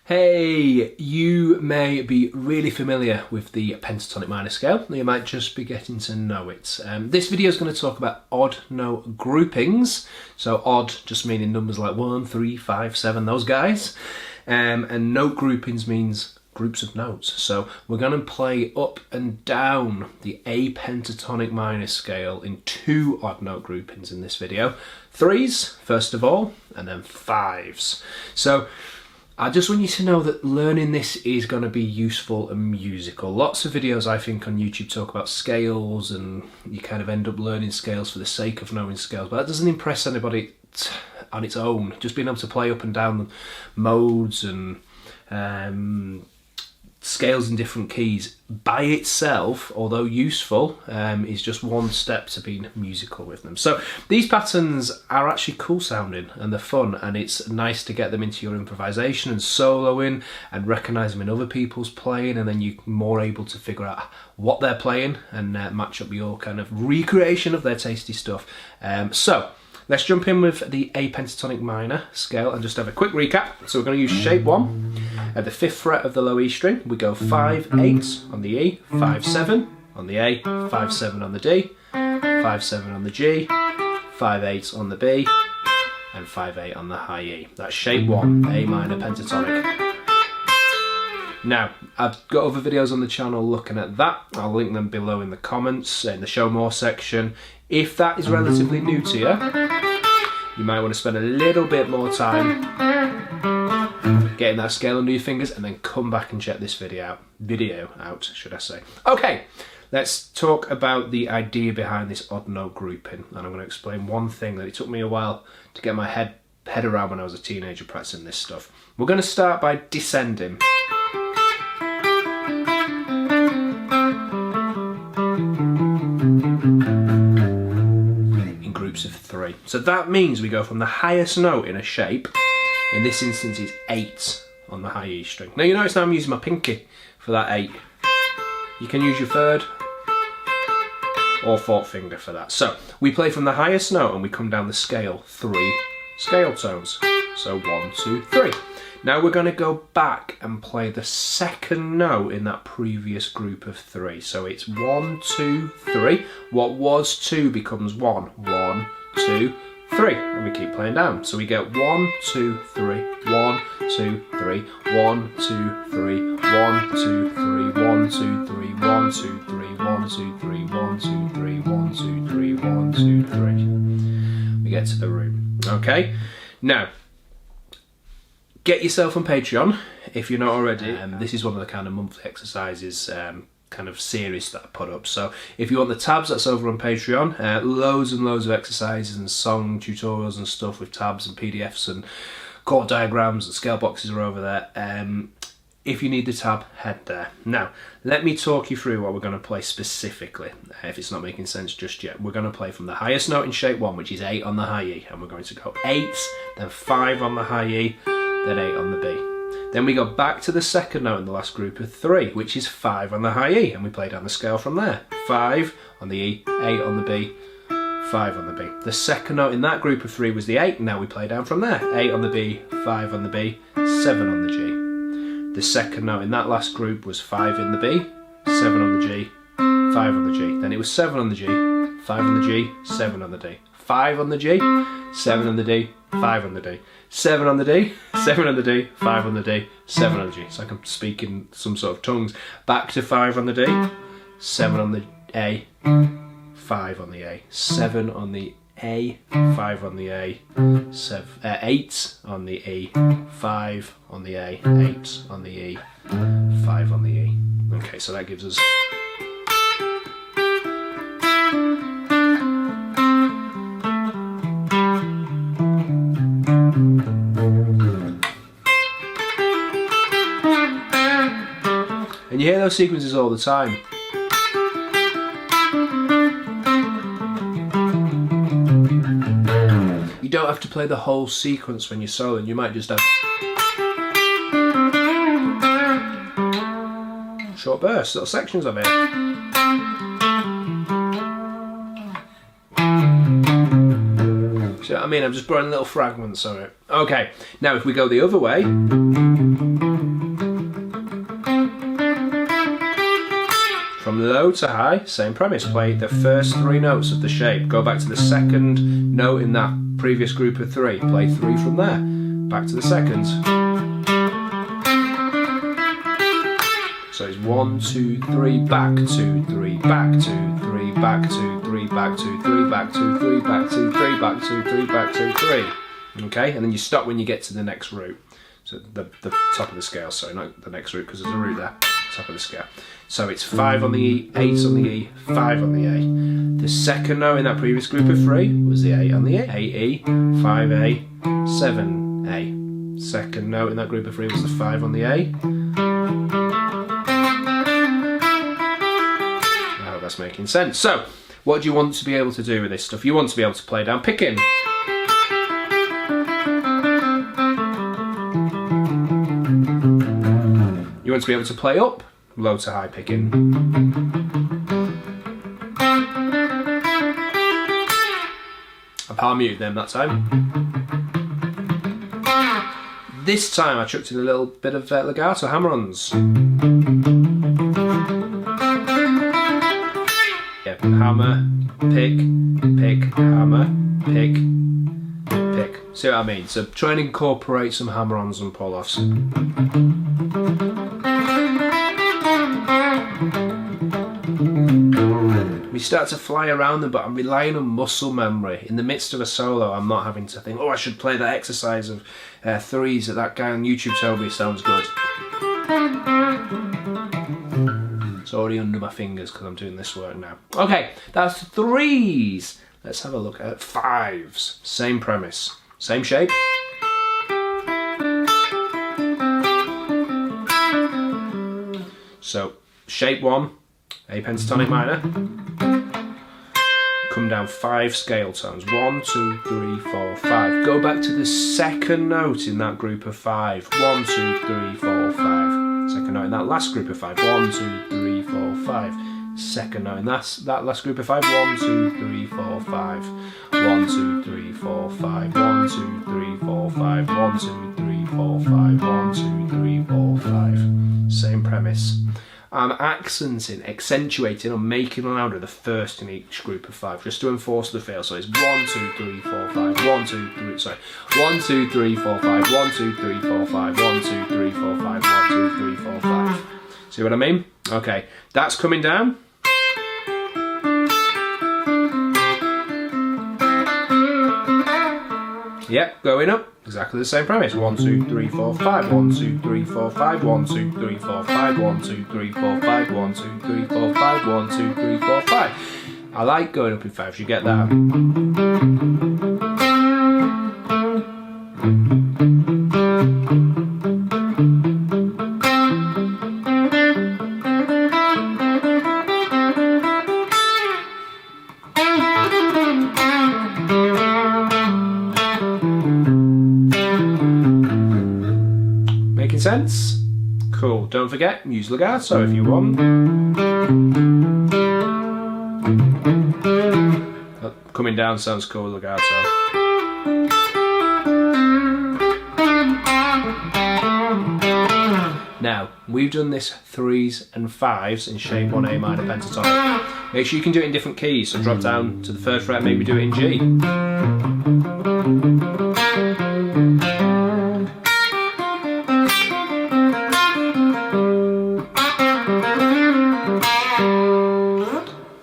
Hey, you may be really familiar with the pentatonic minor scale. You might just be getting to know it. This video is going to talk about odd note groupings. So odd just meaning numbers like 1, 3, 5, 7, those guys. And note groupings means groups of notes. So we're going to play up and down the A pentatonic minor scale in 2 odd note groupings in this video. 3s, first of all, and then 5s. So I just want you to know that learning this is going to be useful and musical. Lots of videos I think on YouTube talk about scales and you kind of end up learning scales for the sake of knowing scales, but that doesn't impress anybody on its own. Just being able to play up and down the modes and scales in different keys by itself, although useful, is just one step to being musical with them. So these patterns are actually cool sounding and they're fun, and it's nice to get them into your improvisation and soloing and recognise them in other people's playing, and then you're more able to figure out what they're playing and match up your kind of recreation of their tasty stuff. So let's jump in with the A pentatonic minor scale and just have a quick recap. So we're going to use shape 1. At the 5th fret of the low E string, we go 5, 8 on the E, 5, 7 on the A, 5, 7 on the D, 5, 7 on the G, 5, 8 on the B, and 5, 8 on the high E. That's shape 1, A minor pentatonic. Now, I've got other videos on the channel looking at that. I'll link them below in the comments, in the show more section. If that is relatively new to you, you might want to spend a little bit more time getting that scale under your fingers and then come back and check this video out, should I say. Okay, let's talk about the idea behind this odd note grouping, and I'm going to explain one thing that it took me a while to get my head around when I was a teenager practicing this stuff. We're going to start by descending. In groups of 3. So that means we go from the highest note in a shape. In this instance, it's 8 on the high E string. Now you notice now I'm using my pinky for that 8. You can use your 3rd or 4th finger for that. So we play from the highest note and we come down the scale 3 scale tones. So 1, 2, 3. Now we're going to go back and play the 2nd note in that previous group of 3. So it's 1, 2, 3. What was 2 becomes 1. 1, 2, 3, and we keep playing down. So we get 1, 2, 3, 1, 2, 3, 1, 2, 3, 1, 2, 3, 1, 2, 3, 1, 2, 3, 1, 2, 3, 1, 2, 3, 1, 2, 3, 1, 2, 3. We get to the room. Okay? Now, get yourself on Patreon if you're not already. This is one of the kind of monthly exercises kind of series that I put up. So if you want the tabs, that's over on Patreon. Loads and loads of exercises and song tutorials and stuff with tabs and PDFs and chord diagrams and scale boxes are over there. If you need the tab, head there. Now, let me talk you through what we're going to play specifically, if it's not making sense just yet. We're going to play from the highest note in shape 1, which is 8 on the high E, and we're going to go 8, then 5 on the high E, then 8 on the B. Then we go back to the 2nd note in the last group of 3, which is 5 on the high E, and we play down the scale from there. 5 on the E, 8 on the B, 5 on the B. The 2nd note in that group of 3 was the 8, and now we play down from there. 8 on the B, 5 on the B, 7 on the G. The 2nd note in that last group was 5 in the B, 7 on the G, 5 on the G. Then it was 7 on the G, 5 on the G, 7 on the D. 5 on the G, 7 on the D, 5 on the D. 7 on the D, 7 on the D, 5 on the D, 7 on the G. It's like I'm speaking some sort of tongues. Back to 5 on the D, 7 on the A, 5 on the A, 7 on the A, 5 on the A, 8 on the E, 5 on the A, 8 on the E, 5 on the E. Okay, so that gives us... And you hear those sequences all the time. You don't have to play the whole sequence when you're soloing, you might just have short bursts, little sections of it. See what I mean? I'm just throwing little fragments of it. Okay, now if we go the other way, low to high, same premise. Play the first 3 notes of the shape. Go back to the second note in that previous group of 3. Play 3 from there. Back to the second. So it's 1, 2, 3, back 2, 3, back 2, 3, back 2, 3, back 2, 3, back 2, 3, back 2, 3, back 2, 3, back 2, 3. Okay, and then you stop when you get to the next root. So the top of the scale, sorry, not the next root because there's a root there, top of the scale. So it's 5 on the E, 8 on the E, 5 on the A. The second note in that previous group of 3 was the 8 on the A. 8E, 5A, 7A. Second note in that group of 3 was the 5 on the A. I hope that's making sense. So, what do you want to be able to do with this stuff? You want to be able to play down picking. You want to be able to play up, low to high picking. I palm muted them that time. This time I chucked in a little bit of legato hammer-ons. Yeah, hammer, pick, pick, hammer, pick, pick. See what I mean? So try and incorporate some hammer-ons and pull-offs. We start to fly around them, but I'm relying on muscle memory. In the midst of a solo, I'm not having to think, oh, I should play that exercise of 3s that that guy on YouTube told me sounds good. It's already under my fingers because I'm doing this work now. Okay, that's 3s. Let's have a look at 5s. Same premise, same shape. So, shape 1, A pentatonic minor. Come down 5 scale tones. 1, 2, 3, 4, 5. Go back to the second note in that group of 5. 1, 2, 3, 4, 5. Second note in that last group of 5. 1, 2, 3, 4, 5. Second note in that last group of 5. 1, 2, 3, 4, 5. 1, 2, 3, 4, 5. 1, 2, 3, 4, 5. 1, 2, 3, 4, 5. 1, 2, 3, 4, 5. Same premise. I'm accenting, accentuating, or making louder the first in each group of 5, just to enforce the feel. So it's 1, 2, 3, 4, 5, 1, 2, 3, sorry, 1, 2, 3, 4, 5, 1, 2, 3, 4, 5, 1, 2, 3, 4, 5, 1, 2, 3, 4, 5. See what I mean? Okay, that's coming down. Yep, going up. Exactly the same premise. 1, 2, 3, 4, 5. 1, 2, 3, 4, 5. 1, 2, 3, 4, 5. 1, 2, 3, 4, 5. 1, 2, 3, 4, 5. 1, 2, 3, 4, 5. I like going up in 5s, you get that. Making sense? Cool. Don't forget, use legato if you want. Coming down sounds cool, legato. Now, we've done this 3s and 5s in shape 1 A minor pentatonic. Make sure you can do it in different keys, so drop down to the 3rd fret, maybe do it in G.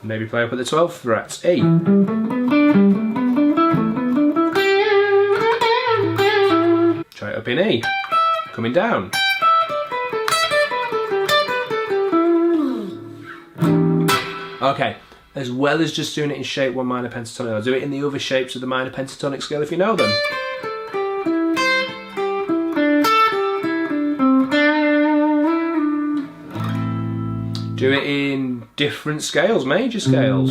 Maybe play up at the 12th fret, E. Try it up in E, coming down. Okay, as well as just doing it in shape 1 minor pentatonic, I'll do it in the other shapes of the minor pentatonic scale if you know them. Do it in different scales, major scales.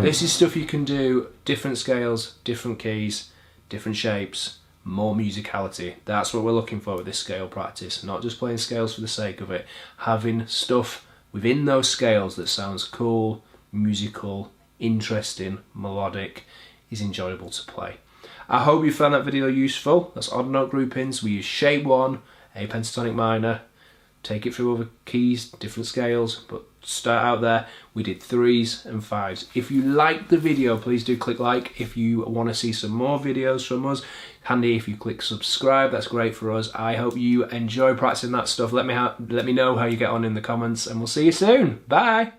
This is stuff you can do, different scales, different keys, different shapes, more musicality. That's what we're looking for with this scale practice, not just playing scales for the sake of it. Having stuff within those scales that sounds cool, musical, interesting, melodic, is enjoyable to play. I hope you found that video useful. That's odd note groupings. We use shape 1, A pentatonic minor, take it through other keys, different scales, but start out there. We did 3s and 5s. If you liked the video, please do click like. If you want to see some more videos from us, handy if you click subscribe. That's great for us. I hope you enjoy practicing that stuff. Let me know how you get on in the comments, and we'll see you soon. Bye.